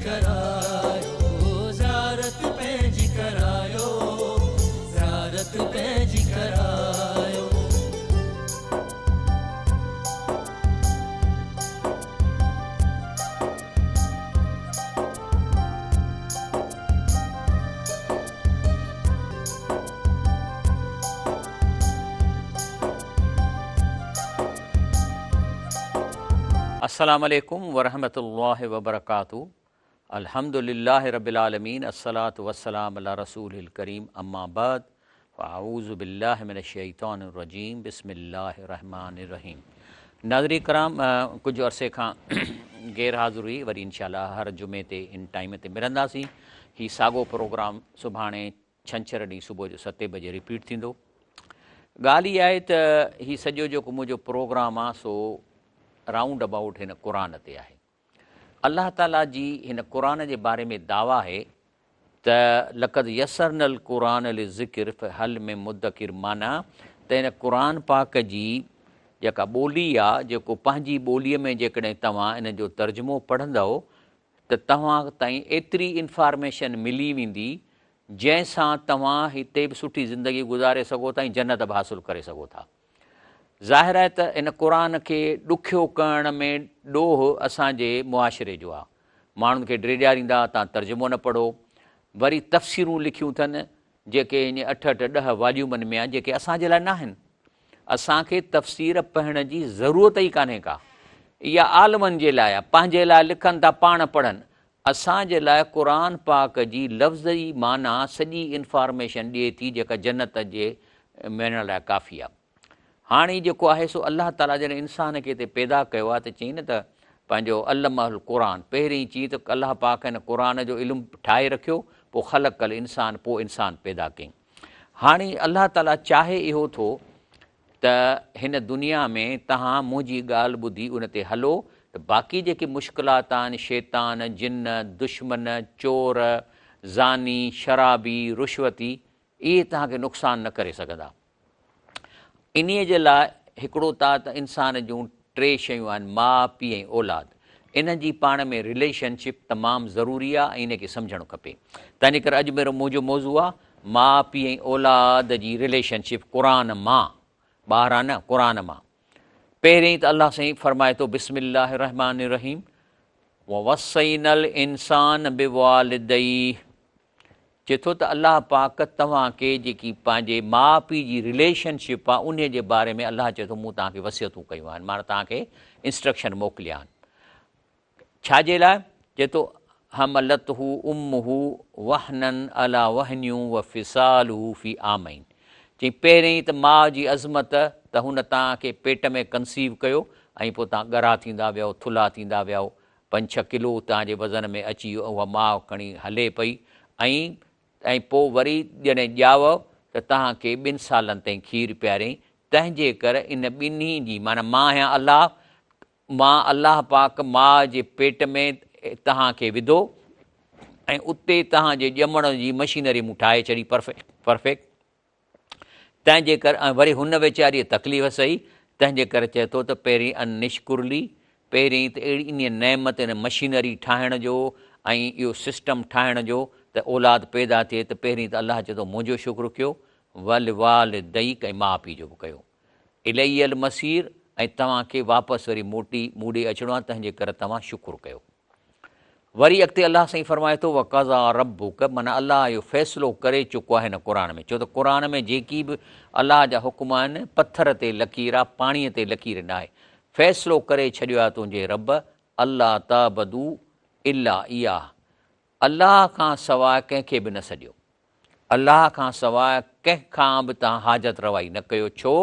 करायो ज़ियारत पंहिंजी करायो ज़ियारत पंहिंजी करायो। अस्सलामु अलैकुम वरहमतुल्लाहि वबरकातुहू। अल्हम्दुलिल्लाहि रब्बिल आलमीन अस्सलातु वस्सलामु अला रसूलिल करीम अम्मा बाद फ़अऊज़ु बिल्लाहि मिनश शैतानिर रजीम बिस्मिल्लाहिर रहमानिर रहीम। नाज़रीन कराम, कुछ अरसे खां गैर हाज़िर हुई, वरी इंशाअल्लाह हर जुमे ते इन टाइम ते मिलंदासीं। ही साॻो प्रोग्राम सुभाणे छंछरु ॾींहुं सुबुह जो 7 बजे रिपीट थींदो। ॻाल्हि इहा आहे त ही सॼो जेको मुंहिंजो प्रोग्राम आहे सो राउंड अबाउट हिन क़ुरान ते आहे। अल्लाह ताला जी हिन क़ुरान जे बारे में दावा आहे त लक़द यसरनल क़ुरान लिज़िक्र फ़हल में मुद्दकिर, माना त हिन क़ुरान पाक जी जेका ॿोली आहे, जेको पंहिंजी ॿोलीअ में जेकॾहिं तव्हां इन जो तर्जुमो पढ़ंदव त तव्हां ताईं एतिरी इंफॉर्मेशन मिली वेंदी जंहिंसां तव्हां हिते बि सुठी ज़िंदगी गुज़ारे सघो था ऐं जन्नत बि हासिलु करे सघो था। ज़ाहिर आहे त इन क़ुरान खे ॾुखियो करण में ॾोह असांजे मुआशिरे जो आहे। माण्हुनि खे ड्रेॼारींदा, तव्हां तर्जुमो न पढ़ो। वरी तफ़सीरूं लिखियूं अथनि जेके ईअं 8-10 वॉल्यूमनि में आहे, जेके असांजे लाइ न आहिनि। असांखे तफ़सीर पढ़ण जी ज़रूरत ई कान्हे का, इहा आलमनि जे लाइ आहे, पंहिंजे लाइ लिखनि था पाण पढ़नि। असांजे लाइ क़ुरान पाक जी लफ़्ज़ी माना सॼी इंफॉर्मेशन ॾिए थी जेका जन्नत जे मिलण लाइ काफ़ी आहे। हाणे जेको आहे सो अलाह ताला जॾहिं इंसान खे हिते पैदा कयो आहे त चई न त पंहिंजो अल्लमहुल क़ुरान, पहिरीं चई त अलाह पाक हिन क़ुरान जो इल्मु ठाहे रखियो, पोइ ख़लक़ल इंसान, पोइ इंसान पैदा कयईं। हाणे अलाह ताला चाहे इहो थो त हिन दुनिया में तव्हां मुंहिंजी ॻाल्हि ॿुधी उन ते हलो त बाक़ी जेके मुश्किलात आहिनि, शैतान, जिन, दुश्मन, चोर, ज़ानी, शराबी, रुश्वती, इहे तव्हांखे नुक़सानु न करे सघंदा। इन्हीअ जे लाइ हिकिड़ो त इंसान जूं 3 शयूं आहिनि, माउ, पीउ ऐं औलाद। इन जी पाण में रिलेशनशिप तमामु ज़रूरी आहे ऐं इन खे सम्झणु खपे। तंहिंजे करे अॼु मेरो मुंहिंजो मौज़ू आहे माउ, पीउ ऐं औलाद जी रिलेशनशिप क़ुरान मां, ॿाहिरां न, क़ुरान मां। पहिरीं त अलाह साईं फरमाए थो बिस्मिल्लाहिर रहमानिर रहीम ववस्सैनल इंसान बिवालिदैहि। चए थो त अलाह पाक तव्हांखे जेकी पंहिंजे माउ पीउ जी रिलेशनशिप आहे उन जे बारे में अलाह चए थो मूं तव्हांखे वसियतूं कयूं आहिनि, माना तव्हांखे इंस्ट्रक्शन मोकिलिया आहिनि। छाजे लाइ? चए थो हमलतहू उम्मुहू वहनन अला वहनियूं व फिसालहू फी आमैन। चई पहिरीं त माउ जी अज़मत त हुन तव्हांखे पेट में कंसीव कयो ऐं पोइ तव्हां ॻरा थींदा वियो, थुल्हा थींदा वियो, 5-6 किलो तव्हांजे वज़न में अची वियो, उहा माउ खणी हले पई ऐं पोइ वरी जॾहिं ॼाव त तव्हांखे 2 सालनि ताईं खीरु पियारियईं। तंहिंजे करे इन ॿिन्ही जी माना मां या अलाह पाक माउ जे पेट में तव्हांखे विधो ऐं उते तव्हांजे ॼमण जी मशीनरी मूं ठाहे छॾी परफेक्ट। तंहिंजे करे वरी हुन वीचारीअ तकलीफ़ सही। तंहिंजे करे चए थो त पहिरीं अनिश्कुरली, पहिरीं त अहिड़ी इन नेमत इन मशीनरी ठाहिण जो ऐं इहो सिस्टम ठाहिण जो त औलाद पैदा थिए त पहिरीं त अलाह चए थो मुंहिंजो शुक्र कयो, वल वाल दई ऐं माउ पीउ जो बि कयो। इलैयल मसीर, ऐं तव्हांखे वापसि वरी मूड़े अचिणो आहे, तंहिंजे करे तव्हां शुक्र कयो। वरी अॻिते अलाह साईं फरमाए थो वक़ज़ा रब्बुक, माना अलाह इहो फ़ैसिलो करे चुको आहे हिन क़ुरान में। छो त क़ुरान में जेकी बि अलाह जा हुकुम आहिनि पथर ते लकीर आहे, पाणीअ ते लकीर न आहे। फ़ैसिलो करे छॾियो आहे तुंहिंजे रब, अल्लाह ताबदू इल्ला इया, अलाह खां सवाइ कंहिंखे बि न सॼो, अलाह खां सवाइ कंहिंखां बि तव्हां हाजत रवाई न कयो। छो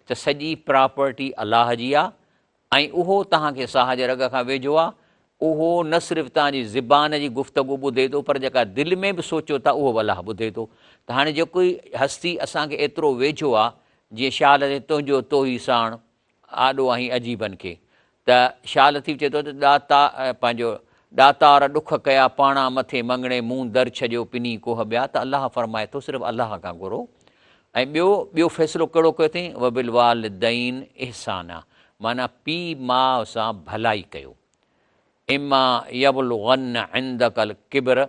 त सॼी प्रॉपर्टी अलाह जी आहे ऐं उहो तव्हांखे साह जे रग खां वेझो आहे। उहो न सिर्फ़ु तव्हांजी ज़ुबान जी गुफ़्तगू ॿुधे थो, पर जेका दिलि में बि सोचियो था उहो अलाह ॿुधे थो। त हाणे जेको ई हस्ती असांखे एतिरो वेझो आहे, जीअं शाल ते तुंहिंजो तो ई साण आॾो आई अजीबनि खे, त शाल थी चए थो त पंहिंजो ॾातार ॾुख कया पाणा मथे मंगणे, मूं दर छॾियो पिनी कोह ॿिया। त अलाह फरमाए थो सिर्फ़ु अलाह खां घुरो। ऐं ॿियो फ़ैसिलो कहिड़ो कयो अथई, वबिल वालिदैन इहसान, माना पीउ माउ सां भलाई कयो। इमा यबलुगन्न इंदकल किब्र,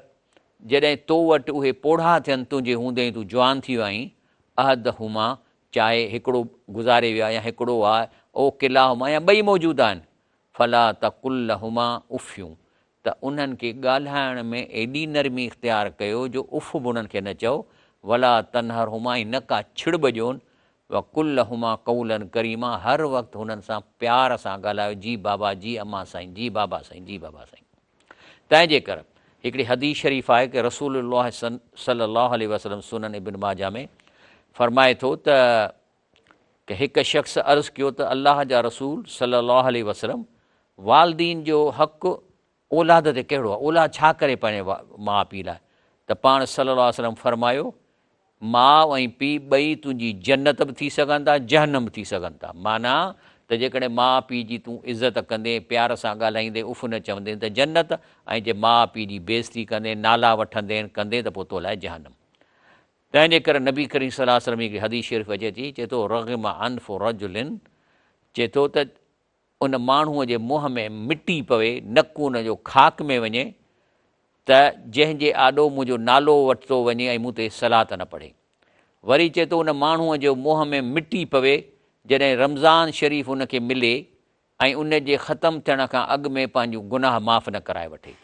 जॾहिं तो वटि उहे पोढ़ा थियनि तुंहिंजे हूंदे तूं जवान थी वियो आहीं, अहद हुमा, चाहे हिकिड़ो गुज़ारे वियो आहे या हिकिड़ो आहे, ओ किला हुमा या ॿई मौजूदु आहिनि, फला तकुल हुमा उफ़ियूं, त उन्हनि खे ॻाल्हाइण में एॾी नरमी इख़्तियार कयो जो उफ़ बि उन्हनि खे न चओ, वला तनहर हुमा, ऐं न का छिड़ ॿजोनि, व कुल हुमा कौलन करीमा, हर वक़्तु हुननि सां प्यार सां ॻाल्हायो, जी बाबा, जी अम्मा साईं, जी बाबा साईं, जी बाबा साईं। तंहिंजे करे हिकिड़ी हदीस शरीफ़ आहे कि रसूलुल्लाह सल्लल्लाहु अलैहि वसल्लम सुनन इब्न माजा में फ़रमाए थो त कि हिकु शख़्स अर्ज़ु कयो त अलाह जा रसूल सल्लल्लाहु अलैहि वसल्लम, वालदीन जो हक़ु औलाद ते कहिड़ो आहे, औलाद छा करे पंहिंजे माउ पीउ लाइ? त पाण सल्लल्लाहु अलैहि वसल्लम फ़रमायो, माउ ऐं पीउ ॿई तुंहिंजी जन्नत बि थी सघनि था, जहन्नम बि थी सघनि था। माना त जेकॾहिं माउ पीउ जी तूं इज़त कंदे, प्यार सां ॻाल्हाईंदे, उफ़ न चवंदे त जन्नत, ऐं जे माउ पीउ जी बेइज़ती कंदे, नाला वठंदे कंदे त पोइ तो लाइ जहन्नम। तंहिंजे करे नबी करीम सल्लल्लाहु अलैहि वसल्लम जी हदीस शरीफ़ अचे थी, चए थो रग़िम अनफ़ु रजुलिन, चए थो त उन माण्हूअ जे मुंहं में मिटी पवे, नकु उनजो ख़ाक में वञे, त जंहिंजे आॾो मुंहिंजो नालो वठितो वञे ऐं मूं ते सलात न पढ़े। वरी चए थो उन माण्हूअ जो मुंहं में मिटी पवे जॾहिं रमज़ान शरीफ़ उनखे मिले ऐं उन जे ख़तमु थियण खां अॻु में पंहिंजूं गुनाह माफ़ न कराए वठे।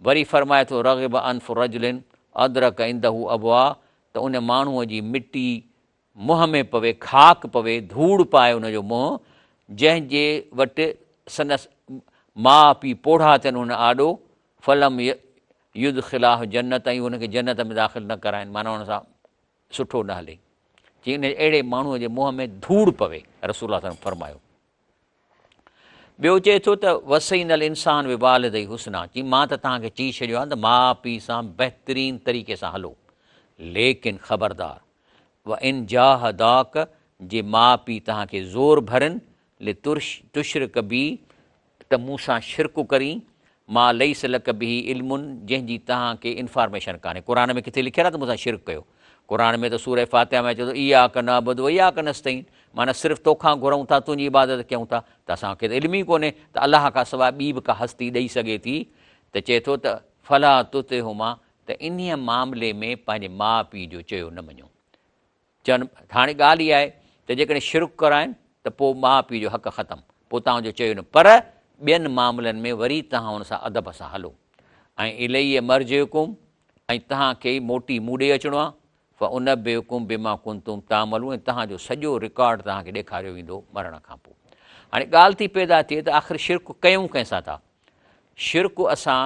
वरी फ़रमाए थो रग़िब अनफ़ु रजुलिन अदरक इंदहू अबवा, त उन माण्हूअ जी मिटी मुंहं में पवे, ख़ाक पवे, धूड़ पाए उनजो मुंहुं, जंहिंजे वटि संदसि माउ पीउ पोढ़ा थियनि उन आॾो, फलम युद्ध ख़िलाफ़ जन्नत, ऐं उनखे जन्नत में दाख़िल न कराइनि, माना उन सां सुठो न हले, जीअं इन अहिड़े माण्हूअ जे मुंहं में धूड़ पवे, रसूल फरमायो। ॿियो चए थो त वसईनल इंसान विबाल दई हुस्ना, चई मां त तव्हांखे चई छॾियो आहे त माउ पीउ सां बहितरीन तरीक़े सां हलो, लेकिन ख़बरदार व इन जाहदाक, जे माउ पीउ तव्हांखे ज़ोर भरनि, ले तुशरिक बी, त मूं सां शिरक करी, मां लईस लक बि इल्मुन, जंहिंजी तव्हांखे इंफॉर्मेशन कान्हे। क़ुर में किथे लिखियलु आहे त मूंसां शिरक कयो? क़ुर में त सूरह फातिहा में चए थो इया क नअबुद व इया क नस्तईन, माना सिर्फ़ु तोखां घुरूं था, तुंहिंजी इबादत कयूं था, त असांखे त इल्म ई कोन्हे त अलाह खां सवाइ ॿी बि का हस्ती ॾेई सघे थी। त चए थो त फला तुते हुमा, त इन्हीअ मामले में पंहिंजे माउ पीउ जो चयो न मञो। चवनि हाणे ॻाल्हि इहा आहे त जेकॾहिं शिरक कराइनि त पोइ माउ पीउ जो हक़ ख़तमु, पोइ तव्हांजो चयो न, पर ॿियनि मामलनि में वरी तव्हां हुन सां अदब सां हलो। ऐं इलही मर्जिकुम, ऐं तव्हांखे मोटी मूं ॾे अचिणो आहे, फ़ उन बेकुम बिमा कुंतुम तामलूं, ऐं तव्हांजो सॼो रिकॉर्ड तव्हांखे ॾेखारियो वेंदो मरण खां पोइ। हाणे ॻाल्हि थी पैदा थिए त आख़िर शिरक कयूं कंहिंसां था? शिरक असां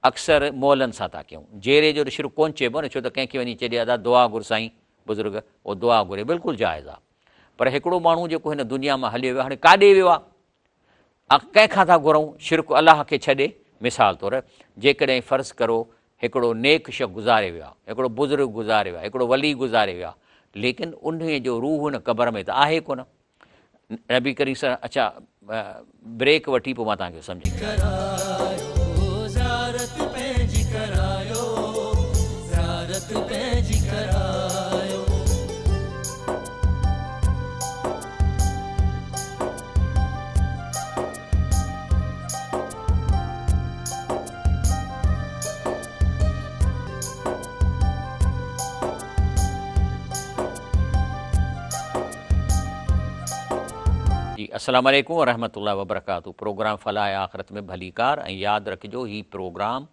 अक्सर मोलनि सां था कयूं। जेरे जो त शिरक कोन्ह चइबो न, छो त कंहिंखे वञी चइजे अदा दुआ घुर साईं बुज़ुर्ग, उहो दुआ घुरे, बिल्कुलु जाइज़ आहे। पर हिकिड़ो माण्हू जेको हिन दुनिया मां हलियो वियो, हाणे काॾे वियो आहे, कंहिंखां था घुरूं? शिरक अलाह खे छॾे। मिसाल तौरु जेकॾहिं फ़र्ज़ु करो हिकिड़ो नेक शख़्स गुज़ारे वियो आहे, हिकिड़ो बुज़ुर्ग गुज़ारे वियो आहे, हिकिड़ो वली गुज़ारे वियो आहे, लेकिन उन जो रूह हुन क़बर में त आहे कोन। नबी करीम सां अच्छा ब्रेक वठी पोइ मां तव्हांखे सम्झाईंदुसि। करायो ज़ियारत पंहिंजी करायो, ज़ियारत पंहिंजी करायो। अस्सलामु अलैकुम वरहमतुल्लाहि वबरकातुहू। प्रोग्राम फलाह आख़िरत में भलीकार, ऐं यादि रखिजो हीउ प्रोग्राम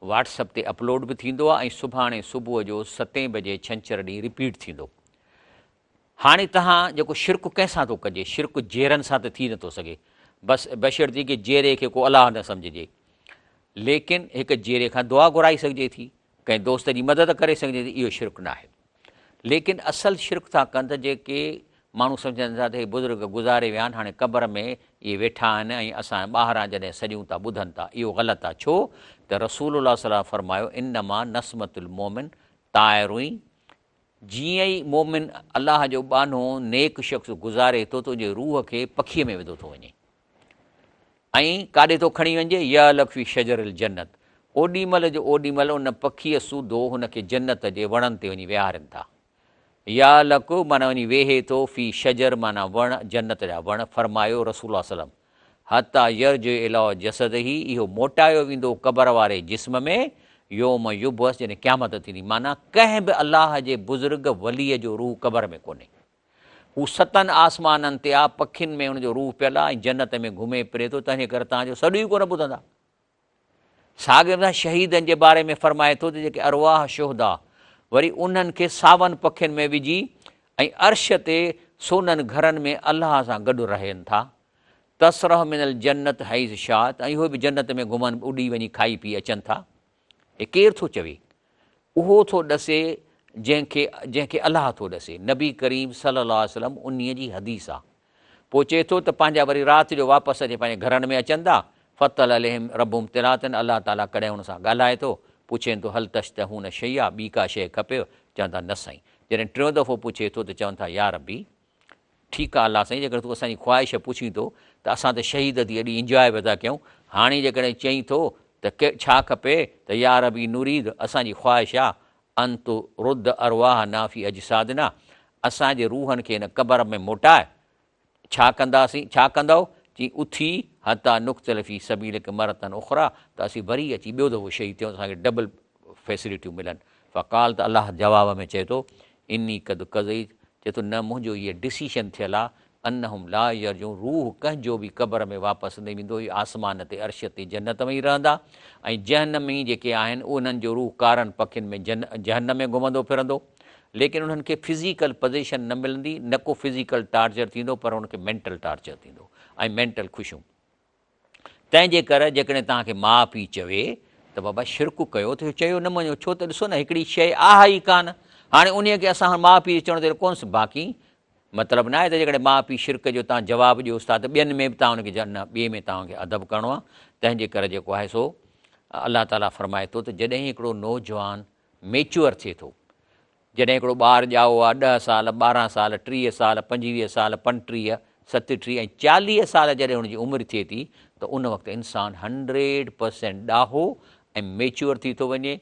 व्हाट्सअप ते अपलोड बि थींदो आहे, ऐं सुभाणे सुबुह जो 7 बजे छंछरु ॾींहुं रिपीट थींदो। हाणे तव्हां जेको शिरक कंहिंसां थो कजे, शिरक जेरनि सां त थी नथो सघे, बसि बशर्ती कि जेरे खे को अलाह न सम्झिजे, लेकिन हिकु जेरे खां दुआ घुराई सघिजे थी, कंहिं दोस्त जी मदद करे सघिजे थी, इहो शिरक न आहे। लेकिन असल शिरक था कनि त जेके माण्हू सम्झनि था त हे बुज़ुर्ग गुज़ारे विया आहिनि, हाणे क़बर में इहे वेठा आहिनि ऐं असां ॿाहिरां जॾहिं सॼूं था ॿुधनि था, इहो ग़लति आहे। छो त रसूलुल्लाह सल्लल्लाहु अलैहि वसल्लम फरमायो इन्नमा नस्मतुल मोमिन ताइरुई, जीअं ई मोमिन अलाह जो बानो नेक शख़्स गुज़ारे थो त उनजे रूह खे पखीअ में विधो थो वञे ऐं काॾे थो खणी वञे, या लखी शजरुल जन्नत, ओॾीमहिल जो ओॾीमहिल उन पखीअ सूधो हुनखे जन्नत जे वणनि ते वञी विहारनि था। या लको माना वञी वेहे थो, फी शजर माना वण, जन्नत जा वण। फरमायो रसूल सल्लम हता यर्ज इला जसद ई, इहो मोटायो वेंदो क़बर वारे जिस्म में, योम युबस, जॾहिं क़यामत थींदी। माना कंहिं बि अलाह जे बुज़ुर्ग वलीअ जो रूह क़बर में कोन्हे। हू 7 आसमाननि ते आहे, पखियुनि में हुनजो रूह पियल आहे, ऐं जन्नत में घुमे फिरे थो, तंहिंजे करे तव्हांजो सॾु ई कोन ॿुधंदा। साॻियो शहीदनि जे बारे में फरमाए थो त जेके अरवाह शुहदा, वरी उन्हनि खे सावनि पखियुनि में विझी ऐं अर्श ते सोननि घरनि में अलाह सां गॾु रहनि था। तसरह मिनल जन्नत हैज़ शात, ऐं इहो बि जन्नत में घुमनि, उॾी वञी खाई पी अचनि था। हे केरु थो चवे? उहो थो ॾसे जंहिंखे अलाह थो ॾसे। नबी करीम सल्लल्लाहु अलैहि वसल्लम उन्हीअ जी हदीस आहे। पोइ चए थो त पंहिंजा वरी राति जो वापसि अचे पंहिंजे घरनि में अचनि था। फ़तल अलैहिम रब्बुहुम तिलातन, अलाह ताला कॾहिं हुन सां ॻाल्हाए थो, पुछनि थो हल तश्तहून शैया, ॿी का शइ खपेव? चवनि था न साईं। जॾहिं टियों दफ़ो पुछे थो त चवनि था या रब्बी, ठीकु आहे अलाह साईं, जेकॾहिं तूं असांजी ख़्वाहिश पुछी थो त असां त शहीद थी एॾी इंजॉय बि था कयूं। हाणे जेकॾहिं चई थो त छा खपे, त या रब्बी नुरीद, असांजी ख़्वाहिश आहे अंतु रुद्द अरवाह नाफ़ी अजसादना, असांजे रूहनि खे हिन क़बर में मोटाए। छा कंदासीं, छा कंदव? चई उथी हता नुक़्तल फ़ी सबीलिक मरतन उख़रा, त असीं वरी अची ॿियो दफ़ो शहीद थियूं, असांखे डबल फैसिलिटियूं मिलनि। फ़काल, त अलाह जवाब में चए थो इनी कद कज़ई, चए थो न, मुंहिंजो इहे डिसीशन थियल आहे, अनहुम ला यरजूं, रूह कंहिंजो बि क़बर में वापसि न वेंदो, इहो आसमान ते अर्श ते जन्नत में ई रहंदा। ऐं जहन्नमी जेके आहिनि उन्हनि जो रूह कारनि पखियुनि में जहन्नम में घुमंदो फिरंदो। लेकिन उन्हनि खे फिज़िकल पोज़ीशन न मिलंदी, न को फिज़िकल टार्चर थींदो, पर उनखे मेंटल टार्चर थींदो ऐं मेंटल ख़ुशियूं। तंहिंजे करे जेकॾहिं तव्हांखे माउ पीउ चवे त बाबा शिरकु कयो, त चयो न मञो, छो त ॾिसो न हिकिड़ी शइ आहे ई कान। हाणे उन खे असां माउ पीउ चवण ते कोन्ह, बाक़ी मतिलबु न आहे त जेकॾहिं माउ पीउ शिरक जो तव्हां जवाबु ॾियोसि था, त ॿियनि में बि तव्हां हुनखे न, ॿिए में तव्हांखे अदब करिणो आहे। तंहिंजे करे जेको आहे सो अलाह ताला फरमाए थो त जॾहिं हिकिड़ो नौजवान मेच्योर थिए थो, जॾहिं हिकिड़ो ॿारु ॼाओ आहे 10 साल 12 साल 30 साल 25 साल 35 37 ऐं 40 साल जॾहिं हुनजी उमिरि थिए थी, त उन वक़्तु इंसानु 100% ॾाहो ऐं मेच्योर थी थो वञे।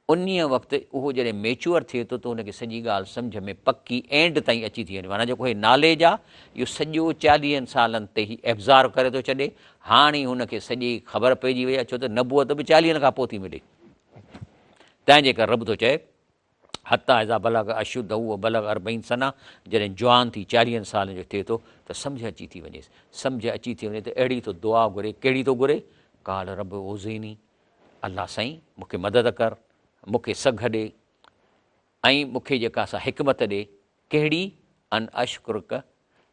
उन वक़्तु उहो जॾहिं मेच्योर थिए थो त हुनखे सॼी ॻाल्हि सम्झ में पकी एंड ताईं अची थी वञे। माना जेको हे नॉलेज आहे, इहो सॼो 40 सालनि ते ई एब्ज़ॉर्व करे थो छॾे। हाणे हुनखे सॼी ख़बर पइजी वई आहे, छो त नबूअत बि 40 खां पोइ थी मिले। तंहिंजे करे रब थो चए हता इज़ा बलग अशुद्ध, उहो बलग 40 सना, जॾहिं जवान थी 40 सालनि जो थिए थो त सम्झ अची थी वञेसि। सम्झ अची थी वञे त अहिड़ी तो दुआ घुरे। कहिड़ी थो घुरे? काल रब ओज़ीनी, अलाह साईं मूंखे मदद कर, मूंखे सघ ॾे ऐं मूंखे जेका सा हिकमत ॾे। कहिड़ी?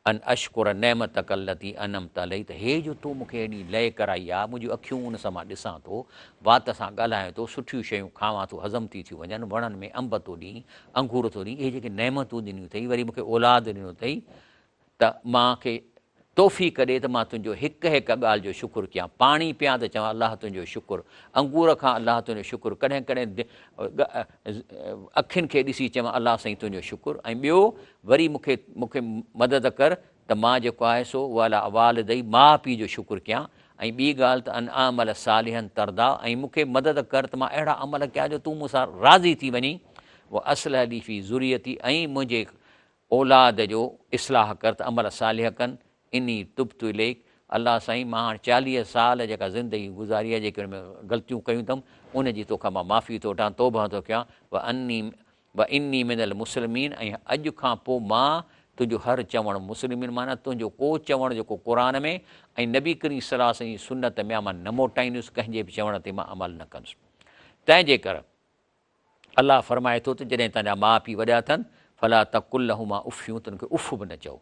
अन अशकुर नेमत कल्लती अनमत अलई, त हे जो तूं मूंखे हेॾी लय कराई आहे, मुंहिंजियूं अखियूं उन सां मां ॾिसां थो, वात सां ॻाल्हायां थो, सुठियूं शयूं खावां थो, हज़म थी थियूं वञनि, वणनि में अंब थो ॾीं, अंगूर थो ॾीं, इहे जेके नेमतूं ॾिनियूं अथई, वरी मूंखे औलाद ॾिनो अथई, त मूंखे तौफ़ीक़ ॾे त मां तुंहिंजो हिकु हिकु ॻाल्हि जो शुकुरु कयां। पाणी पियां त चवां अलाह तुंहिंजो शुकुरु, अंगूर खां अलाह तुंहिंजो शुकुरु, कॾहिं कॾहिं अखियुनि खे ॾिसी चवां अलाह साईं तुंहिंजो शुकुरु। ऐं ॿियो वरी मूंखे मदद कर त मां जेको आहे सो वाला वालिदई, माउ पीउ जो शुकुरु कयां। ऐं ॿी ॻाल्हि त अन आमल सालिहन तरदा, ऐं मूंखे मदद कर त मां अहिड़ा अमल कयां जो तूं मूंसां राज़ी थी वञी। उहा असुल हली फ़ी ज़ुरियती, ऐं मुंहिंजे औलाद जो इस्लाह कर त अमल सालिह कनि। इनी तुब्तु इलैक, अलाह साईं मां हाणे 40 साल जेका ज़िंदगी गुज़ारी आहे, जेके हुन में ग़लतियूं कयूं अथमि, उनजी तोखां मां माफ़ी थो वठां, तौबा थो कयां। व इनी मिनल मुस्लिमीन, ऐं अॼु खां पोइ मां तुंहिंजो हर चवणु मुस्लिमीन, माना तुंहिंजो को चवणु जेको क़ुर में ऐं नबी करीम सल्लल्लाहु अलैहि वसल्लम जी सुन्नत में मां न मोटाईंदुसि, कंहिंजे बि चवण ते मां अमल न कंदुसि। तंहिंजे करे अलाह फरमाए थो त जॾहिं तव्हांजा माउ पीउ वॾा थियनि, फला तकुल लहुमा उफ़ियूं, त उनखे उफ़ बि न चओ।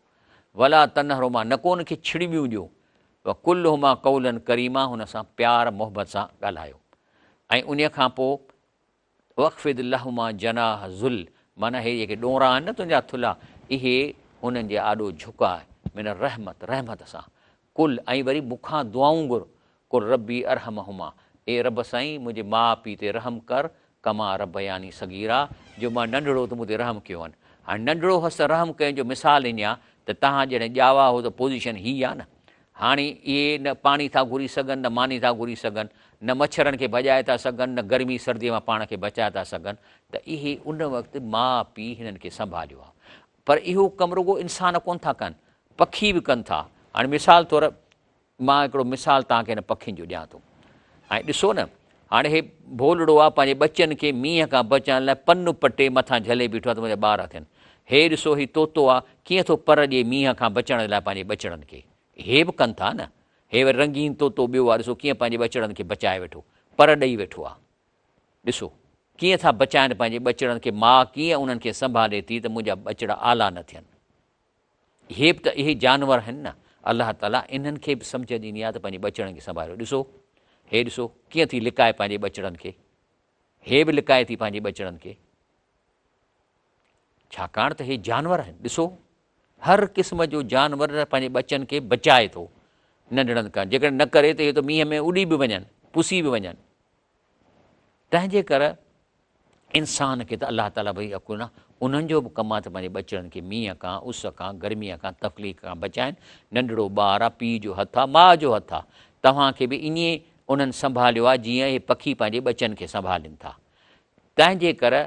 वला तनहरुमा, न को उनखे छिड़बियूं ॾियो। व कुल हुमा कौलन करीमा, हुन सां प्यार मोहबत सां ॻाल्हायो। ऐं उन खां पोइ वक़फ़िद लहुमा जनाह ज़ुल, माना हे जेके ॾोरा आहिनि न तुंहिंजा थुल्हा, इहे हुननि जे आॾो झुकाए, मिन रहमत सां। कुल, ऐं वरी मूंखां दुआऊं घुर, कुल रबी अरहमहुमा, ए रब साईं मुंहिंजे माउ पीउ ते रहम कर, कमा रब यानी सगीरा, जो मां नंढड़ो त मूं ते रहम कयो आहिनि। हाणे नंढड़ो हुअसि रहम कयो जो मिसाल ॾिनी आहे, त तव्हां जॾहिं ॼावा हो त पोज़ीशन हीअ आहे न। हाणे इहे न पाणी था घुरी सघनि, न मानी था घुरी सघनि, न मच्छरनि खे भॼाए था सघनि, न गर्मी सर्दीअ मां पाण खे बचाए था सघनि, त इहे उन वक़्तु माउ पीउ हिननि खे संभालियो आहे। पर इहो कमु रुॻो इंसान कोन था कनि, पखी बि कनि था। हाणे मिसाल तौरु मां हिकिड़ो मिसाल तव्हांखे हिन पखियुनि जो ॾियां थो। ऐं ॾिसो न, हाणे हे भोलड़ो आहे पंहिंजे बचनि खे मींहं खां बचाइण लाइ पन पटे मथां झले बीठो आहे त मुंहिंजा ॿार थियनि। हे ॾिसो ही तोतो आहे कीअं थो पर ॾिए मींहं खां बचण लाइ पंहिंजे बचड़नि खे। हे बि कनि था न, हे वरी रंगीन तोतो ॿियो आहे, ॾिसो कीअं पंहिंजे बचड़नि खे बचाए वेठो, पर ॾेई वेठो आहे। ॾिसो कीअं था बचाइनि पंहिंजे बचड़नि खे, माउ कीअं उन्हनि खे संभाले थी त मुंहिंजा बचड़ा आला न थियनि। इहे बि त इहे जानवर आहिनि न, अलाह ताला इन्हनि खे बि सम्झ ॾींदी आहे त पंहिंजे बचड़नि खे संभालियो। ॾिसो हे ॾिसो कीअं थी लिकाए पंहिंजे बचड़नि खे, हे बि लिकाए थी पंहिंजे बचड़नि खे, छाकाणि त हे जानवर आहिनि। ॾिसो हर क़िस्म जो जानवर पंहिंजे बचनि खे बचाए थो नंढड़नि खां, जेकॾहिं न करे त इहे त मींहं में उॾी बि वञनि, पुसी बि वञनि। तंहिंजे करे इंसान खे त अलाह ताला भई अकुल न उन्हनि जो बि कमु आहे त पंहिंजे बचड़नि खे मींहं खां, उस खां, गर्मीअ खां, तकलीफ़ खां बचाइनि। नंढड़ो ॿारु आहे, पीउ जो हथु आहे, माउ जो हथु आहे, तव्हांखे बि ईअं उन्हनि संभालियो आहे जीअं इहे पखी पंहिंजे बचनि खे संभालीनि था। तंहिंजे करे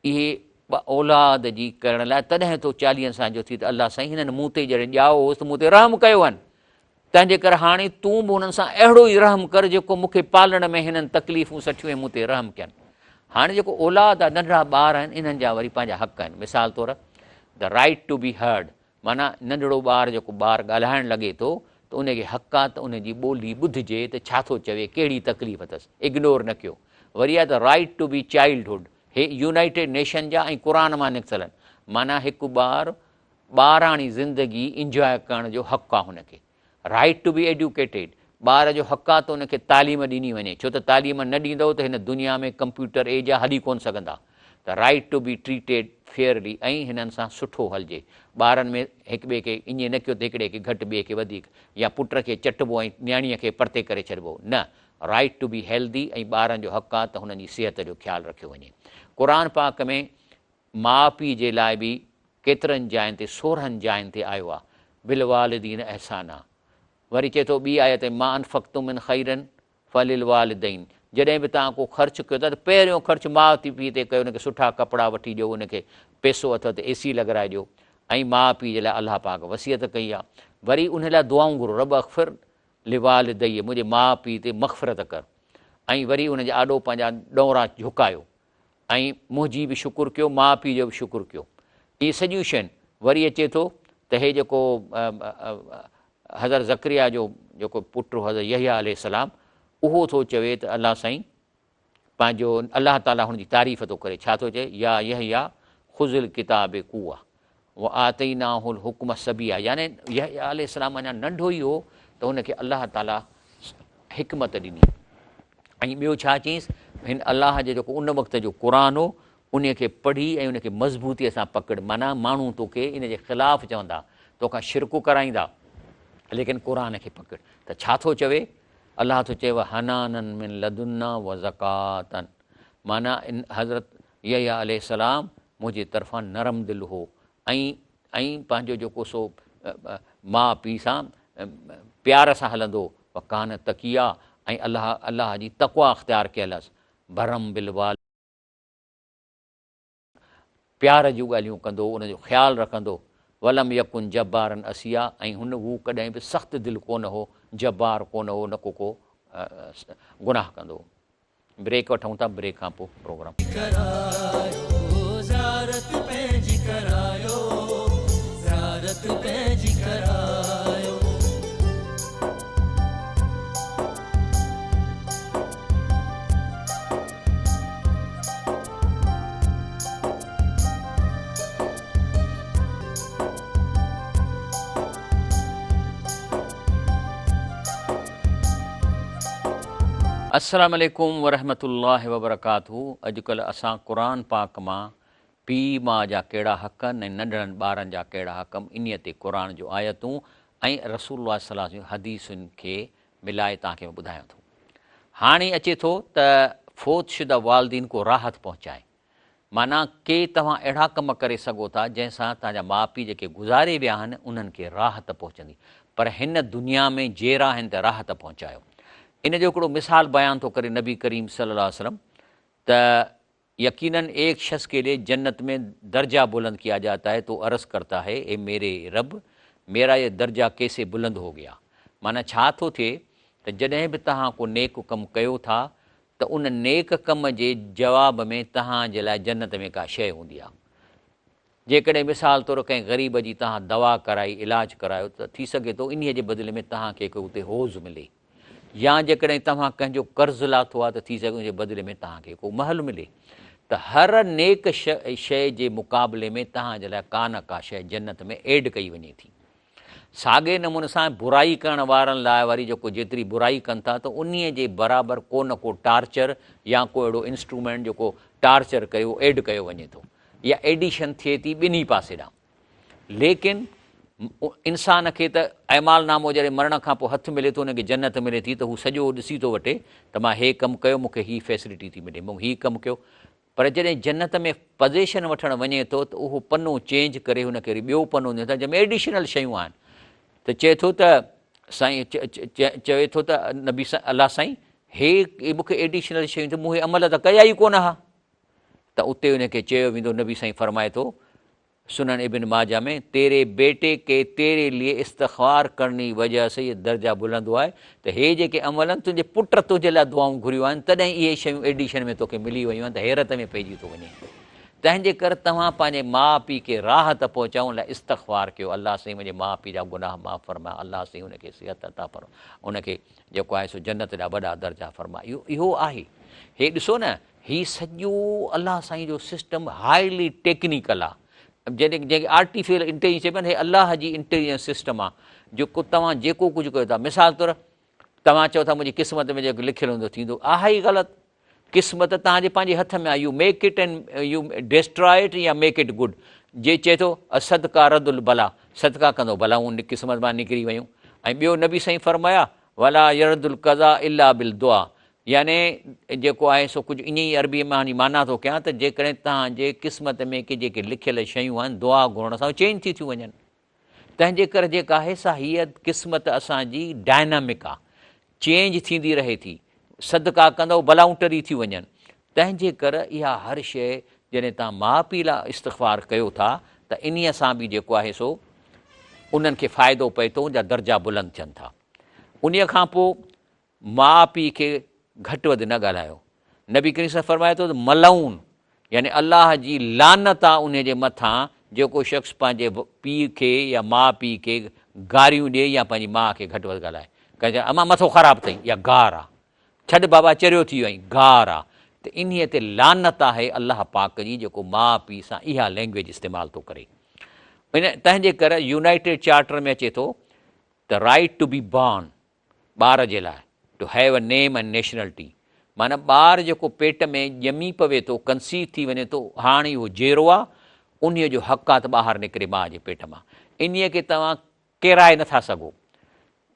इहे औलाद जी करण लाइ तॾहिं तो 40 साल जो थी त अलाह साईं हिननि मूं ते जॾहिं ॼाओ होसि त मूं ते रहम कयो हनि। तंहिंजे करे हाणे तूं बि हुननि सां अहिड़ो ई रहम कर जेको मूंखे पालण में हिननि तकलीफ़ूं सठियूं ऐं मूं ते रहम कयनि। हाणे जेको औलाद आहे, नंढड़ा ॿार आहिनि, इन्हनि जा वरी पंहिंजा हक़ आहिनि। मिसाल तौरु the right to be heard, माना नंढड़ो ॿारु जेको ॿारु ॻाल्हाइणु लॻे थो त उनखे हक़ आहे त उनजी ॿोली ॿुधिजे त छा थो चवे, कहिड़ी तकलीफ़ अथसि, इग्नोर न कयो। वरी आहे the right to be childhood, हे यूनाइटेड नेशन जा ऐं क़ुर मां निकितल आहिनि। माना हिकु ॿारु ॿाराणी ज़िंदगी इंजॉय करण जो हक़ु आहे हुनखे। राइट टू बी एजुकेटेड, ॿार जो हक़ु आहे त उनखे तालीम ॾिनी वञे, छो त तालीम न ॾींदव त हिन दुनिया में कंप्यूटर एज आहे, हली कोन सघंदा। त right to be treated fairly, ऐं हिननि सां सुठो हलिजे। ॿारनि में हिक ॿिए खे ईअं न कयो त हिकिड़े खे घटि ॿिए खे वधीक, या पुट खे चटिबो ऐं न्याणीअ खे परते करे छॾिबो, न। राइट टू बी हेल्दी, ऐं ॿारनि जो हक़ु आहे त हुननि जी सिहत जो ख़्यालु रखियो वञे। क़ुर पाक में माउ पीउ जे लाइ बि केतिरनि जायुनि ते, 16 जायुनि ते आयो आहे बिल वालिदीन एहसाना। वरी चए थो ॿी आयत मां अनफ़क़्तुम मिन ख़ैरन फलिल वालिदैन, जॾहिं बि तव्हां को ख़र्चु कयो था त पहिरियों ख़र्चु माउ पीउ ते कयो, उनखे सुठा कपिड़ा वठी ॾियो, उनखे पैसो अथव त AC लॻाराए ॾियो, ऐं माउ पीउ जे लाइ अलाह पाक वसियत कई आहे। वरी उन लाइ दुआऊं घुरो, रब अग़फ़िर लिवालिदैय, मुंहिंजे माउ पीउ ते मग़फ़िरत कर। ऐं वरी उनजे आॾो पंहिंजा ॾोंरा झुकायो, ऐं मुंहिंजी बि शुकुरु कयो, माउ पीउ जो बि शुकुरु कयो। इहे सॼियूं शयूं। वरी अचे थो त हे जेको हज़रत ज़करिया जो जेको पुटु हज़रत यहया अलैहिस्सलाम, उहो थो चवे त अलाह साईं पंहिंजो अलाह ताला हुनजी तारीफ़ थो करे। छा थो चए, या यहया ख़ुज़िल किताब कुआ व आतईनाहुल हुक्म सबिया, यानी यहया अलैहिस्सलाम अञा नंढो ई हो त हुनखे अलाह ताला हिकमत ॾिनी। ऐं ॿियो छा चईंसि, हिन अलाह जे जेको उन वक़्त जो क़ुर हो उन खे पढ़ी ऐं उनखे मज़बूतीअ सां पकड़। माना माण्हू तोखे इन जे ख़िलाफ़ु चवंदा, तोखां शिरकु कराईंदा, लेकिन क़ुर खे पकड़। त छा थो चवे, अलाह थो चए हनानन मिन लदुन्ना व ज़कातन, माना इन हज़रत यहया अलैहिस्सलाम मुंहिंजे तरफ़ां नरम दिलि हो, ऐं पंहिंजो जेको सो माउ पीउ सां प्यार सां हलंदो, वकान तकिया, ऐं अलाह जी तक़वा अख़्तियार कयल हुअसि। भरम बिलवाल, प्यार जूं ॻाल्हियूं कंदो, उनजो ख़्यालु रखंदो। वलम यकुन जब्बारन असिया, ऐं हू कॾहिं बि सख़्तु दिलि कोन हो, जब्बार कोन हो, न को गुनाह कंदो। ब्रेक वठूं था, ब्रेक खां पोइ प्रोग्राम करायो, ज़ियारत पंहिंजी करायो, ज़ियारत पंहिंजी करायो। अस्सलामु अलैकुम वरहमतुल्लाहि वबरकातुहू। अॼुकल्ह असां क़ुर पाक मां पीउ माउ जा कहिड़ा हक़ आहिनि ऐं नंढड़नि ॿारनि जा कहिड़ा हक़ आहिनि, इन ते क़ुर जूं आयतूं ऐं रसूलुल्लाह सल्लल्लाहु अलैहि वसल्लम हदीसुनि खे मिलाए तव्हांखे ॿुधायां थो। हाणे अचे थो त फ़ौत शुदा वालिदीन को राहत पहुचाए, माना के तव्हां अहिड़ा कम करे सघो था जंहिंसां तव्हांजा माउ पीउ जेके गुज़ारे विया आहिनि उन्हनि खे राहत पहुचंदी, पर हिन दुनिया में जेरा आहिनि त राहत पहुचायो। इन जो हिकिड़ो मिसाल बयान थो करे नबी करीम सल्लल्लाहु अलैहि वसल्लम त यकीनन एक शख्स के लिए जन्नत में दर्जा बुलंद किया जाता है तो अर्ज़ करता है, ए मेरे रब मेरा ये दर्जा कैसे बुलंद हो गया। माना छा थो थिए त जॾहिं बि तव्हां को नेक कमु कयो था त उन नेक कम जे जवाब में तव्हांजे लाइ जन्नत में का शइ हूंदी आहे। जेकॾहिं मिसाल तौरु कंहिं ग़रीब जी तव्हां दवा कराई, इलाजु करायो, त थी सघे थो इन्हीअ जे बदिले में तव्हांखे को उते हौज़ मिले, या जेकॾहिं तव्हां कंहिंजो कर्ज़ु लाथो आहे त थी सघे उनजे बदिले में तव्हांखे को महल मिले। त हर नेक शइ जे मुक़ाबले में तव्हांजे लाइ का न का शइ जन्नत में एड कई वञे थी। साॻे नमूने सां बुराई करण वारनि लाइ वरी जेको जेतिरी बुराई कनि था त उन्हीअ जे बराबरि को न को टार्चर या को अहिड़ो इंस्ट्रूमेंट जेको टार्चर कयो एड कयो वञे थो, या एडिशन थिए थी ॿिन्ही पासे ॾांहुं। लेकिन इंसान खे त अहमालनामो जॾहिं मरण खां पोइ हथु मिले थो, हुनखे जन्नत मिले थी, त हू सॼो ॾिसी थो वठे त मां हे कमु कयो, मूंखे हीअ फैसिलिटी थी मिले, मूं हीअ कमु कयो। पर जॾहिं जन्नत में पोज़ीशन वठणु वञे थो त उहो पनो चेंज करे हुनखे वरी ॿियो पनो ॾियो था जंहिंमें एडिशनल शयूं आहिनि। त चए थो त साईं चवे थो त नबी अलाह साईं हे मूंखे एडिशनल शयूं त मूं हे अमल त कया ई कोन हा। त उते उनखे चयो वेंदो, नबी साईं फरमाए थो सुनन इब्न माजा में, तेरे बेटे के तेरे लिए इस्तग़फ़ार करणी वजह से ये दर्जा बुलंद हुआ है। त हे जेके अमल आहिनि तुंहिंजे पुट तुंहिंजे लाइ दुआऊं घुरियूं आहिनि, तॾहिं इहे शयूं एडिशन में तोखे मिली वियूं आहिनि, त हैरत में पइजी थो वञे। तंहिंजे करे तव्हां पंहिंजे माउ पीउ खे राहत पहुचाऊं लाइ इस्तग़फ़ार कयो, अलाह साईं मुंहिंजे माउ पीउ जा गुनाह माफ़ फरमाए, अलाह साईं उनखे सिहत अता फरमाए, उनखे जेको आहे सो जन्नत जा वॾा दर्जा फरमाए। इहो आहे। हे ॾिसो न, हीउ सॼो अलाह साईं जो सिस्टम हाईली टेक्निकल आहे। जंहिंखे आर्टिफिशियल इंटेलिजेंस चइबो आहे, हे अलाह जी इंटेलिजेंस सिस्टम आहे, जेको तव्हां जेको कुझु कयो था। मिसाल तौरु तव्हां चओ था मुंहिंजी क़िस्मत में जेको लिखियलु हूंदो थींदो, आहे ई ग़लति। क़िस्मत तव्हांजे पंहिंजे हथ में आहे, U make it and U destroy it या मेक इट गुड। जे चए थो सदका रदुल भला, सदका कंदो भला उन क़िस्मत मां निकिरी वियूं। ऐं ॿियो नबी साईं फरमाया वला यरदुल कज़ा इल्ला बिल दुआ, याने जेको आहे सो कुझु ईअं ई अरबीअ में हाणे माना थो कयां त जेकॾहिं तव्हांजे क़िस्मत में के जेके लिखियल शयूं आहिनि दुआ घुरण सां चेंज थी थियूं वञनि। तंहिंजे करे जेका आहे सा हीअ क़िस्मत असांजी डायनामिक आहे, चेंज थींदी रहे थी। सदका कंदो भलाऊं टरी थी वञनि। तंहिंजे करे इहा हर शइ जॾहिं तव्हां माउ पीउ लाइ इस्तग़फ़ार कयो था त इन्हीअ सां बि जेको आहे सो उन्हनि खे फ़ाइदो पए थो, उनजा दर्जा बुलंद थियनि था। उन खां पोइ माउ पीउ खे घटि वधि न ॻाल्हायो। नबी करीम सां फरमाए थो त मलऊन यानी अलाह जी लानत आहे उन जे मथां जेको शख़्स पंहिंजे पीउ खे या माउ पीउ खे गारियूं ॾिए या पंहिंजी माउ खे घटि वधि ॻाल्हाए, कंहिंजा अमा मथो ख़राबु अथई, इहा गार आहे, छॾ बाबा चरियो थी वियो, गार आहे। त इन्हीअ ते लानत आहे अलाह पाक जी, जेको माउ पीउ सां इहा लैंग्वेज इस्तेमालु थो करे। तंहिंजे करे यूनाइटेड चार्टर में अचे थो त राइट टू बी बॉर्न, ॿार जे लाइ to have a name and nationality, माना ॿारु जेको पेट में ॼमी पवे थो, कंसीव थी वञे थो, हाणे उहो जेरो आहे, उन जो हक़ आहे त ॿाहिरि निकिरे माउ जे पेट मां। इन्हीअ खे तव्हां किराए नथा सघो।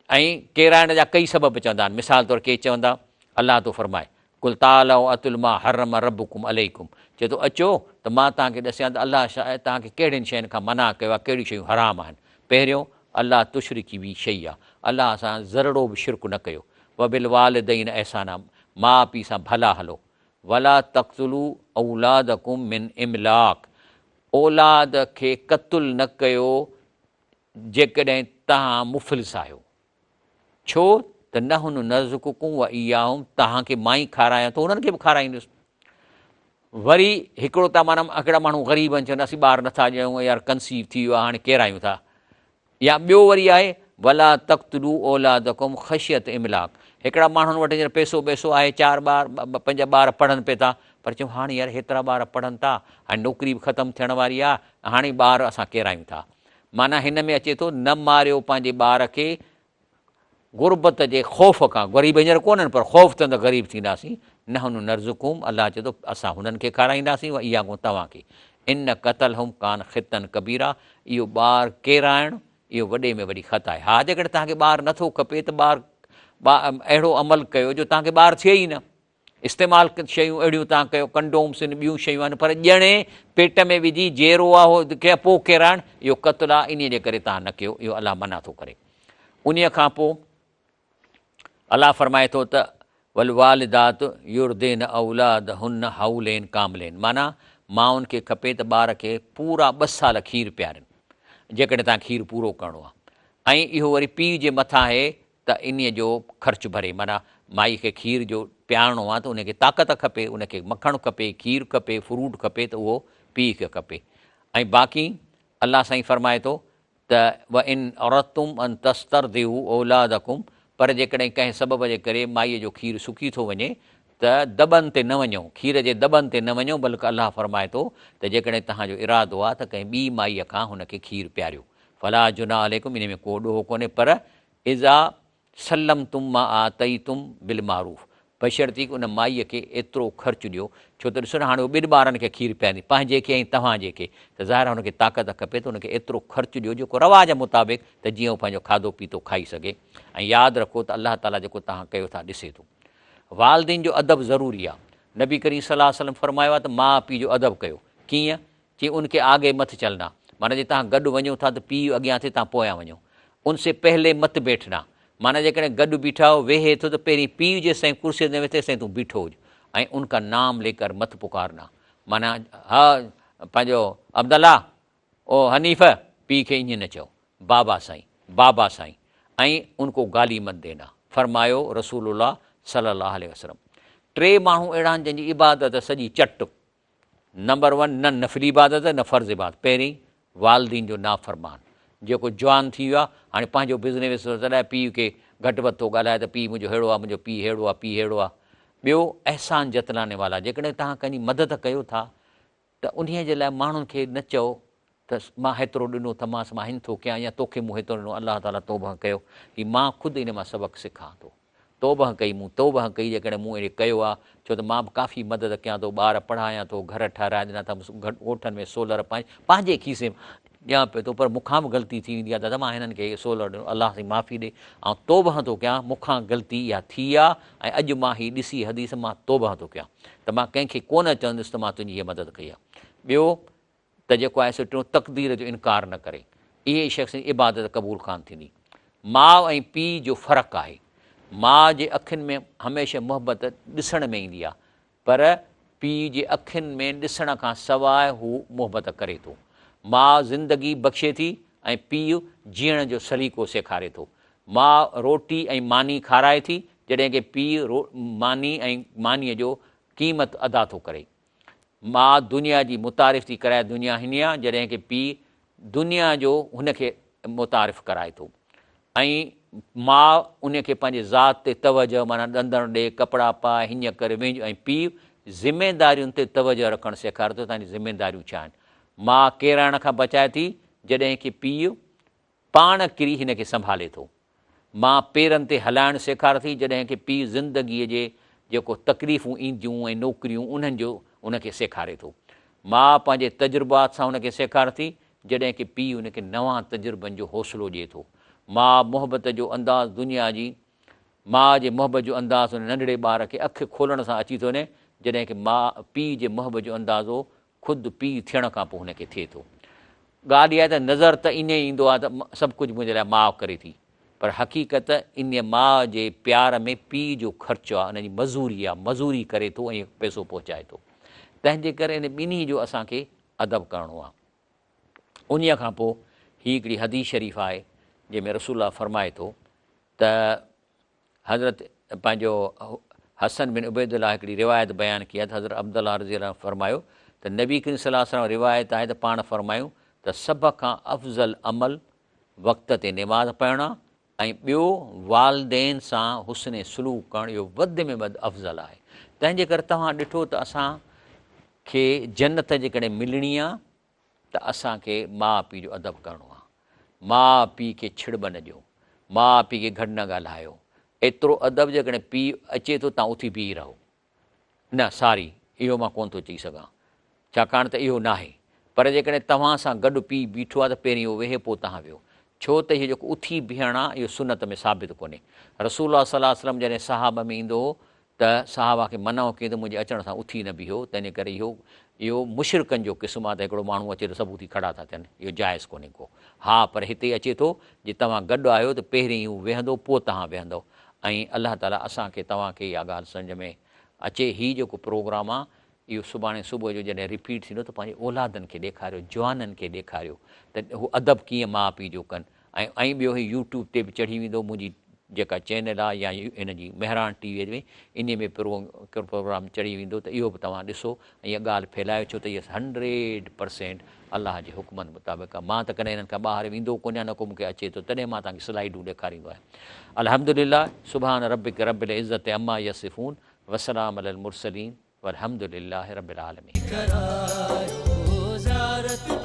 ऐं किराइण जा कई सबब चवंदा आहिनि। मिसाल तौरु के चवंदा अलाह थो फरमाए कुल तालऊ अतुल मां हरम रबुकुम अलैकुम, चए थो अचो त मां तव्हांखे ॾसियां त अलाह तव्हांखे कहिड़ियुनि शयुनि खां मना कयो आहे, कहिड़ियूं शयूं हराम आहिनि। पहिरियों अलाह तुशरिकी बि शइ आहे, अलाह सां ज़रड़ो बि शिरक न कयो। वबिल वालिदैन एहसाना, माउ पीउ सां भला हलो। वला तक़्तुलू औलादकुम मिन इमलाक, औलाद खे क़तुल न कयो जेकॾहिं तव्हां मुफ़लिस आहियो। छो त न हुन नज़ुकुकुम व इयाहुम, तव्हांखे मां ई खारायां थो, उन्हनि खे बि खाराईंदुसि। वरी हिकिड़ो त माना हिकिड़ा माण्हू ग़रीब आहिनि, चवंदा असीं ॿार नथा ॾियूं, यार कंसीव थी वियो आहे, हाणे केरायूं था। या ॿियो वरी आहे वला तक़्तुलू औलादकुम ख़शियत इमलाक, हिकिड़ा माण्हुनि वटि हींअर पैसो वैसो आहे, 4 ॿार पंहिंजा ॿार पढ़नि पिया था, पर चयूं हाणे यार हेतिरा ॿार पढ़नि था, हाणे नौकिरी बि ख़तमु थियण वारी आहे, हाणे ॿार असां केरायूं था। माना हिन में अचे थो न मारियो पंहिंजे ॿार खे गुरबत जे ख़ौफ़ खां, ग़रीब हींअर कोन्हनि पर ख़ौफ़ त ग़रीब थींदासीं। न हुन नर्ज़ुकुम, अलाह चए थो असां हुननि खे खाराईंदासीं, इहा को तव्हांखे। इन क़तल हुम कान ख़ितन कबीरा, इहो ॿार केराइणु इहो वॾे में वॾी ख़त आहे। हा जेकॾहिं तव्हांखे ॿारु नथो खपे त अहिड़ो अमल कयो जो तव्हांखे ॿारु थिए ई न। इस्तेमालु शयूं अहिड़ियूं तव्हां कयो, कंडोम्स आहिनि, ॿियूं शयूं आहिनि, पर ॼणे पेट में विझी जेरो आहे उहो कंहिं पोइ केराइणु इहो क़तलु आहे, इन जे करे तव्हां न कयो, इहो अलाह मना थो करे। उन खां पोइ अलाह फरमाए थो त वल वालिदात युर्देन औलाद हुन हौलेन कामलेन, माना माउनि खे खपे त ॿार खे पूरा 2 साल खीरु पियारनि जेकॾहिं तव्हां खीरु पूरो करिणो आहे। ऐं इहो वरी पीउ जे मथां आहे त इन जो ख़र्चु भरे, माना माई खे खीर जो पीआरणो आहे त उनखे ताक़त खपे, उनखे मखणु खपे, खीरु खपे, फ्रूट खपे, त उहो पीउ खे खपे। ऐं बाक़ी अलाह साईं फरमाए थो त व इन औरतुम अन तस्तर देहू औलादकुम, पर जेकॾहिं कंहिं सबब जे करे माईअ जो खीरु सुकी थो वञे त दॿनि ते न वञो, खीर जे दॿनि ते न वञो, बल्कि अलाह फरमाए थो त जेकॾहिं तव्हांजो इरादो आहे त कंहिं ॿी माईअ खां हुनखे खीरु पीआरियो, फला जुनाह अलैकुम, इन में को ॾोहो कोन्हे, पर इज़ा सलम तुम मां आतई तुम बिल मारूफ़, बशर्ती उन माईअ खे एतिरो ख़र्चु ॾियो। छो त ॾिसो न, हाणे उहो ॿिनि ॿारनि खे खीरु पीआरींदी, पंहिंजे खे ऐं तव्हांजे खे, त ज़ाहिर आहे हुनखे ताक़त खपे, त हुनखे एतिरो ख़र्चु ॾियो जेको रवाज मुताबिक़, त जीअं हू पंहिंजो खाधो पीतो खाई सघे। ऐं यादि रखो त अलाह ताला जेको तव्हां कयो था ॾिसे थो। वालदीन जो अदब ज़रूरी आहे। नबी करीम सल्लल्लाहु अलैहि वसल्लम फरमायो आहे त माउ पीउ जो अदब कयो। कीअं? चई उनके आगे मत चलना, माना जे तव्हां गॾु वञो था त पीउ अॻियां थिए, तव्हां पोयां वञो। उनसे पहले मत बैठना, माना जेकॾहिं गॾु बीठा हो, वेहे थो त पहिरीं पीउ जेसिताईं कुर्सीअ ते वेठे तेसिताईं तूं बीठो हुज। ऐं उनका नाम लेकर मत पुकारना, माना हा पंहिंजो अब्दुल्ला ओ हनीफ़, पीउ खे ईअं न चओ, बाबा साईं, बाबा साईं। ऐं उनको गाली मत देना, फरमायो रसूलुल्लाह सल्लल्लाहु अलैहि वसल्लम। टे माण्हू अहिड़ा आहिनि जंहिंजी इबादत सॼी चट, नंबर 1 न नफ़िली इबादत न फ़र्ज़ इबादत। पहिरीं वालदीन जो नाफ़रमान, जेको जवान थी वियो आहे, हाणे पंहिंजो बिज़नेस तॾहिं पीउ खे घटि वधि थो ॻाल्हाए त पीउ मुंहिंजो अहिड़ो आहे, मुंहिंजो पीउ अहिड़ो आहे, पीउ अहिड़ो आहे। ॿियो अहसान जतलाने वाला, जेकॾहिं तव्हां कंहिंजी मदद कयो था त उन जे लाइ माण्हुनि खे न चओ त मां हेतिरो ॾिनो त मां हिन थो कयां, या तोखे मूं हेतिरो ॾिनो। अलाह ताला तौबह कयो कि मां ख़ुदि इन मां सबक़ु सिखां थो। तौबह कई, मूं तौबह कई जेकॾहिं मूं अहिड़े कयो आहे, छो त मां बि काफ़ी मदद कयां थो, ॿार पढ़ायां थो, घर ठाहिराए ॾिना था, ॻोठनि में सोलर पंहिंजे खीसे ॾियां पियो थो, पर मूंखां बि ग़लती थी वेंदी आहे, दादा मां हिननि खे सोलर ॾिनो, अलाह सां माफ़ी ॾे, ऐं तौबह थो कयां, मूंखां ग़लती इहा थी आहे, ऐं अॼु मां हीअ ॾिसी हदीस मां तौबह थो कयां त मां कंहिंखे कोन चवंदुसि त मां तुंहिंजी हीअ मदद कई आहे। ॿियो त जेको आहे सो टियों, तक़दीर जो इनकार न करे, इहे शख़्स जी इबादत क़बूल कान थींदी। माउ ऐं पीउ जो फ़र्क़ु आहे, माउ जे अखियुनि में हमेशह मुहबत ॾिसण में ईंदी आहे, पर पीउ जे अखियुनि में ॾिसण खां सवाइ हू मुहबत करे थो। माउ ज़िंदगी बख़्शे थी ऐं पीउ जीअण जो सलीक़ो सेखारे थो। माउ रोटी ऐं मानी खाराए थी, जॾहिं की पीउ मानी ऐं मानीअ जो क़ीमत अदा थो करे। माउ दुनिया जी मुतारिफ़ थी कराए, दुनिया हीअं आहे, जॾहिं की पीउ दुनिया जो हुनखे मुतारिफ़ कराए थो। ऐं माउ उनखे पंहिंजे ज़ात ते तवजो, माना ॾंदण ॾे, कपिड़ा पाए, हीअं करे वेझो, ऐं पीउ ज़िमेदारियुनि ते तवजो रखणु सेखारे थो, तव्हांजी ज़िमेदारियूं छा आहिनि। माउ किरण खां बचाए थी, जॾहिं की पीउ पाण किरी हिनखे संभाले थो। माउ पेरनि ते हलाइणु सेखारे थी, जॾहिं की पीउ ज़िंदगीअ जे जेको तकलीफ़ूं ईंदियूं ऐं नौकरियूं उन्हनि जो उनखे सेखारे थो। माउ पंहिंजे तजुर्बात सां हुनखे सेखारे थी, जॾहिं की पीउ हुनखे नवां तजुर्बनि जो हौसलो ॾिए थो। माउ मुहबत जो अंदाज़ दुनिया जी, माउ जे मुहबत जो अंदाज़ हुन नंढड़े ॿार खे अखि खोलण सां अची थो वञे, जॾहिं की माउ पीउ जे मुहबत जो अंदाज़ो ख़ुदि पीउ थियण खां पोइ हुनखे थिए थो। ॻाल्हि इहा आहे त नज़र त ईअं ईंदो आहे त सभु कुझु मुंहिंजे लाइ माउ करे थी, पर हक़ीक़त इन माउ जे प्यार में पीउ जो ख़र्चु आहे, उनजी मज़ूरी आहे, मज़ूरी करे थो ऐं पैसो पहुचाए थो। तंहिंजे करे इन ॿिन्ही जो असांखे अदब करिणो आहे। उन खां पोइ हीअ हिकिड़ी हदीस शरीफ़ आहे जंहिंमें रसूल फरमाए थो त हज़रत पंहिंजो हसन बिन उबैदुल्लाह हिकिड़ी रिवायत बयानु कई आहे त हज़रत अब्दुल्लाह रज़ी अल्लाह फरमायो त नबी करीम सल्लल्लाहु अलैहि वसल्लम रिवायत आहे त पाण फरमायूं त सभ खां अफ़ज़ल अमल वक़्त ते निमाज़ पढ़णु ऐं ॿियो वालदेन सां हुस्न सलूक करणु, इहो वधि में वधि अफ़ज़ल आहे। तंहिंजे करे तव्हां ॾिठो त असांखे जन्नत जेकॾहिं मिलणी आहे त असांखे माउ पीउ जो अदब करिणो आहे। माउ पीउ खे छिड़ब न ॾियो, माउ पीउ खे घटि न ॻाल्हायो। एतिरो अदब जेकॾहिं पीउ अचे थो तव्हां उथी बीही रहो, न सॉरी इहो मां कोन थो चई सघां, छाकाणि त इहो न आहे। पर जेकॾहिं तव्हां सां गॾु पीउ बीठो आहे त पहिरीं उहो वेहे पोइ तव्हां वियो, छो त इहो जेको उथी बीहणु आहे इहो सुनत में साबित कोन्हे। रसूल सल्लल्लाहु अलैहि वसल्लम जॾहिं साहब में ईंदो हो त साहबा खे मना कई त मुंहिंजे अचण सां उथी न बीहो, तंहिंजे करे इहो मुशरिकनि जो क़िस्म आहे त हिकिड़ो माण्हू अचे त सभु उथी खड़ा था थियनि, इहो जाइज़ कोन्हे को। हा, पर हिते अचे थो जे तव्हां गॾु आहियो त पहिरीं हू वेहंदो पोइ तव्हां वेहंदो। ऐं अलाह ताला असांखे तव्हांखे इहा ॻाल्हि सम्झ में अचे। हीउ जेको प्रोग्राम आहे इहो सुभाणे सुबुह जो जॾहिं रिपीट थींदो त पंहिंजे औलादनि खे ॾेखारियो, जवाननि खे ॾेखारियो त हू अदब कीअं माउ पीउ जो कनि। ऐं ॿियो हीउ यूट्यूब ते बि चढ़ी वेंदो, मुंहिंजी जेका चैनल आहे या इन जी मेहरान टीवीअ में इन में प्रोग्राम चढ़ी वेंदो त इहो बि तव्हां ॾिसो ऐं इहा ॻाल्हि फैलायो, छो त इहा 100% अलाह जे हुकमनि मुताबिक़ आहे। मां त कॾहिं हिननि खां ॿाहिरि वेंदो कोन आहियां, न को मूंखे अचे थो, तॾहिं मां तव्हांखे स्लाइडूं ॾेखारींदो आहियां। अल्हम्दुलिल्लाह, सुभान रब्बिक रब्बिल इज़्ज़ति अम्मा यसिफ़ून, वसलाम अलल मुरसलीन, वल्हम्दुलिल्लाहि रब्बिल आलमीन। करायो ज़ियारत